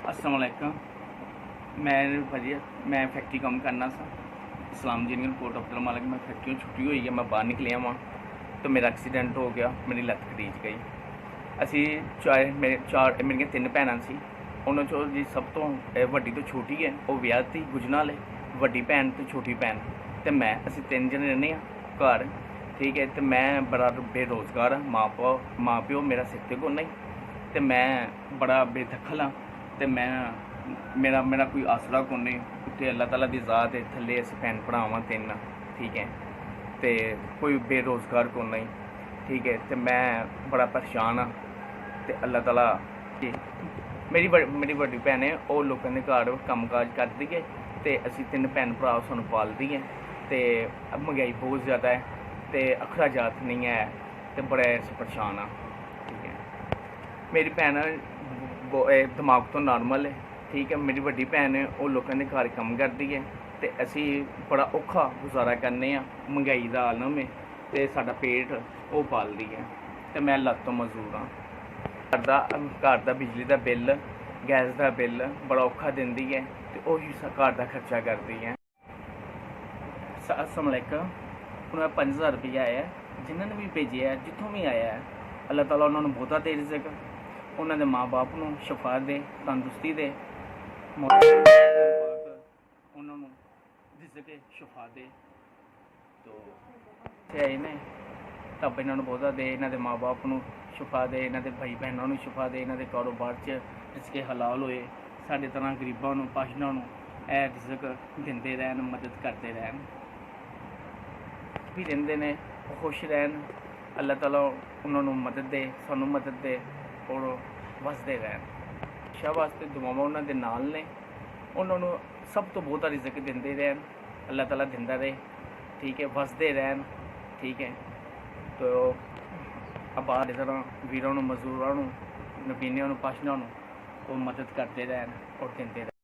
अस्सलाम वालेकुम। मैं भाजी मैं फैक्ट्री काम करना सा इस्लाम जीनियन कोट अब्दुल मालिक। मैं फैक्ट्री छुट्टी हुई है, मैं बाहर निकलिया वहाँ तो मेरा एक्सीडेंट हो गया, मेरी लत्त खरीच गई। ਅਸੀਂ ਮੇਰੀਆਂ ਤਿੰਨ ਭੈਣਾਂ ਸੀ। ਉਹਨਾਂ 'ਚੋਂ ਜੀ ਸਭ ਤੋਂ ਵੱਡੀ ਤੋਂ ਛੋਟੀ ਹੈ, ਉਹ ਵਿਆਹਤੀ ਗੁਜਰਾਂ ਵਾਲੇ। ਵੱਡੀ ਭੈਣ ਤੇ ਛੋਟੀ ਭੈਣ ਤੇ ਮੈਂ, ਅਸੀਂ ਤਿੰਨ ਜਣੇ ਰਹਿੰਦੇ ਹਾਂ ਘਰ। ਠੀਕ ਹੈ। ਤੇ ਮੈਂ ਬੜਾ ਬੇਰੁਜ਼ਗਾਰ ਹਾਂ। ਮਾਂ ਪਿਓ ਮੇਰਾ ਸਿਰ ਤੇ ਕੋਈ ਨਹੀਂ ਤੇ ਮੈਂ ਬੜਾ ਬੇਦਖਲ ਹਾਂ। ਤੇ ਮੇਰਾ ਕੋਈ ਆਸਰਾ ਕੋਈ ਨਹੀਂ। ਉੱਤੇ ਅੱਲਾਹ ਤਾਲਾ ਦੀ ਜ਼ਾਤ ਹੈ, ਥੱਲੇ ਅਸੀਂ ਭੈਣ ਭਰਾ ਵਾਂ ਤਿੰਨ। ਠੀਕ ਹੈ। ਤੇ ਕੋਈ ਬੇਰੁਜ਼ਗਾਰ ਕੋਈ नहीं। ठीक है। तो मैं बड़ा परेशान हाँ। तो अल्लाह ताला मेरी वड्डी भैन है, वो लोगों के घर कम काज करती है। तो असी तीन भैन भरा सानू पालती है। तो महंगाई बहुत ज़्यादा है, तो अखराजात नहीं है, तो बड़े अस परेशान हाँ। ठीक है। मेरी भैन दिमाग तो नॉर्मल है। ठीक है। मेरी वड्डी भैन है, वो लोगों के घर कम करती है। तो असी बड़ा औखा गुजारा करने, महंगाई का आलम है, तो साडा पेट वो पालती है। तो मैं लत्त तो मजदूर हाँ। घर का बिजली का बिल, गैस का बिल बड़ा औखा दिंदी है, तो वही घर का खर्चा करती है। अस्सलाम वालेकुम। उन्होंने 5000 रुपया आया, जिन्होंने भी भेजे है, जितों भी आया है, अल्लाह ताला उन्होंने बहुता दे रिज़्क, उन्होंने माँ बाप को शफा दे, तंदुरुस्ती दे, उन्होंने रिज़्क शफा दे। तो ने तब इन्होंने बहुता दे, इन्होंने माँ बाप को शफा दे, इन्होंने भाई भैनों को शफा दे, इन्होंने कारोबार च रिज़्क हलाल होए, साढ़े तरह गरीबों को पाशना ए रिज़्क देंदे रहन, मदद करते रहन, भी रहंदे ने, खुश रहन। अल्लाह ताला उन्होंने मदद दे, सानू मदद दे और वसदे रहन। शाह वास्ते दुआवां उन्होंने नाल ने, उन्होंने सब तो बहुता रिज़्क देंदे रहन, अल्लाह ताला दिंदा रहे। ठीक है। वसदे रहन। ठीक है। तो आबाद तरह वीरों, मजदूरों, नबीनियों, पाशना वो मदद करते रहन और देंदे रहन।